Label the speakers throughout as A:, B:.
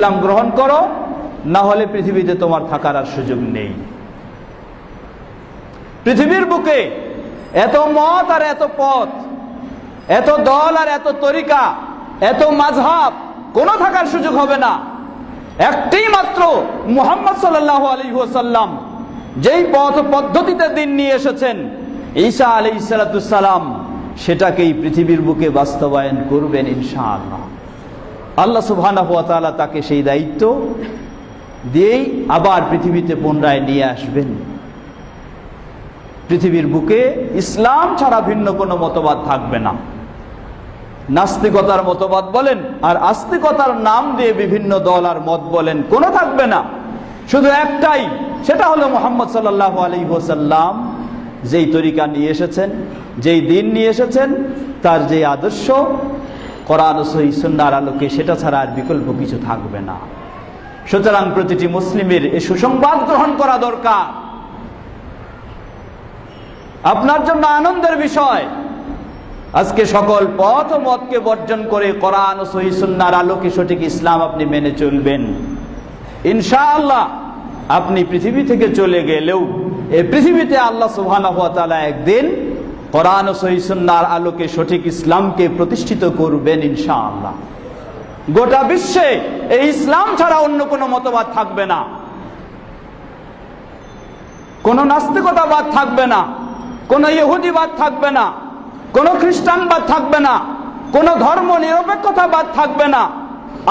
A: ইসলাম গ্রহণ করো, না হলে পৃথিবীতে তোমার থাকার আর সুযোগ নেই। পৃথিবীর বুকে এত মত আর এত পথ, এত দল আর এত তরিকা, এত মাযহাব, কোনো থাকার সুযোগ হবে না। একটাই মাত্র মুহাম্মদ সাল্লাল্লাহু আলাইহি ওয়াসাল্লাম যেই পথ পদ্ধতিতে দিন নিয়ে এসেছেন, ঈসা আলাইহিস সালাতুস সালাম সেটাকেই পৃথিবীর বুকে বাস্তবায়ন করবেন ইনশাআল্লাহ। আল্লাহ সুবহানাহু ওয়া তাআলা তাকে সেই দায়িত্ব দিয়েই আবার পৃথিবীতে পুনরায় নিয়ে আসবেন। পৃথিবীর বুকে ইসলাম ছাড়া ভিন্ন কোনো মতবাদ থাকবে না। নাস্তিকতার মতবাদ বলেন আর আস্তিকতার নাম দিয়ে বিভিন্ন দল আর মত বলেন, কোনো থাকবে না। শুধু একটাই, সেটা হলো মুহাম্মদ সাল্লাল্লাহু আলাইহি ওয়াসাল্লাম যেই তরিকা নিয়ে এসেছেন, যেই দিন নিয়ে এসেছেন, তার যে আদর্শ কোরআন ও সহিহ সুন্নাহর আলোকে, সেটা ছাড়া আর বিকল্প কিছু থাকবে না। সুতরাং প্রতিটি মুসলিমের এই সুসংবাদ গ্রহণ করা দরকার। আপনার জন্য আনন্দের বিষয়, আজকে সকল পথ ও মতকে বর্জন করে কোরআন ও সহিহ সুন্নাহর আলোকে সঠিক ইসলাম আপনি মেনে চলবেন। ইনশাআল্লাহ আপনি পৃথিবী থেকে চলে গেলেও এই পৃথিবীতে আল্লাহ সুবহানাহু ওয়া তাআলা একদিন কোরআন ও সহিহ সুন্নাহর আলোকে সঠিক ইসলামকে প্রতিষ্ঠিত করবেন ইনশাআল্লাহ। গোটা বিশ্বে এই ইসলাম ছাড়া অন্য কোনো মতবাদ থাকবে না, কোনো নাস্তিকতাবাদ থাকবে না, কোনো ইহুদিবাদ থাকবে না, কোনো খ্রিস্টানবাদ থাকবে না, কোনো ধর্ম নিরপেক্ষতাবাদ থাকবে না,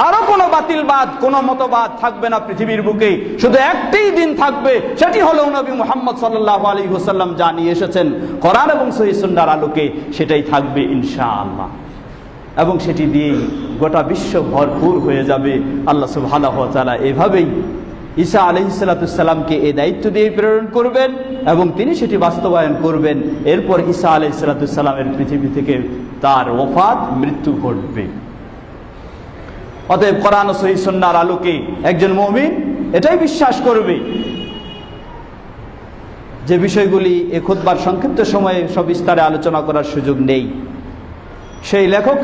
A: আরো কোনো বাতিলবাদ, কোনো মতবাদ থাকবে না পৃথিবীর বুকে। শুধু একটাই দিন থাকবে, সেটি হলো নবী মুহাম্মদ সাল্লাল্লাহু আলাইহি ওয়াসাল্লাম যা নিয়ে এসেছেন কোরআন এবং সহিহ সুন্নাহর আলোকে, সেটাই থাকবে ইনশাআল্লাহ। এবং সেটি দিয়ে গোটা বিশ্ব ভরপুর হয়ে যাবে। আল্লাহ সুবহানাহু ওয়া তাআলা এভাবেই ঈসা আলাইহিস সালাতুস সালামকে এই দায়িত্ব দিয়ে প্রেরণ করবেন এবং তিনি সেটি বাস্তবায়ন করবেন। এরপর ঈসা আলাইহিস সালাতুস সালামের পৃথিবী থেকে তার ওফাত, মৃত্যু ঘটবে। অতএব কোরআন ও সহিহ সুন্নাহর আলোকে একজন মুমিন এটাই বিশ্বাস করবে যে বিষয়গুলি এই খুতবার সংক্ষিপ্ত সময়ে সবিস্তারে আলোচনা করার সুযোগ নেই। সেই লেখক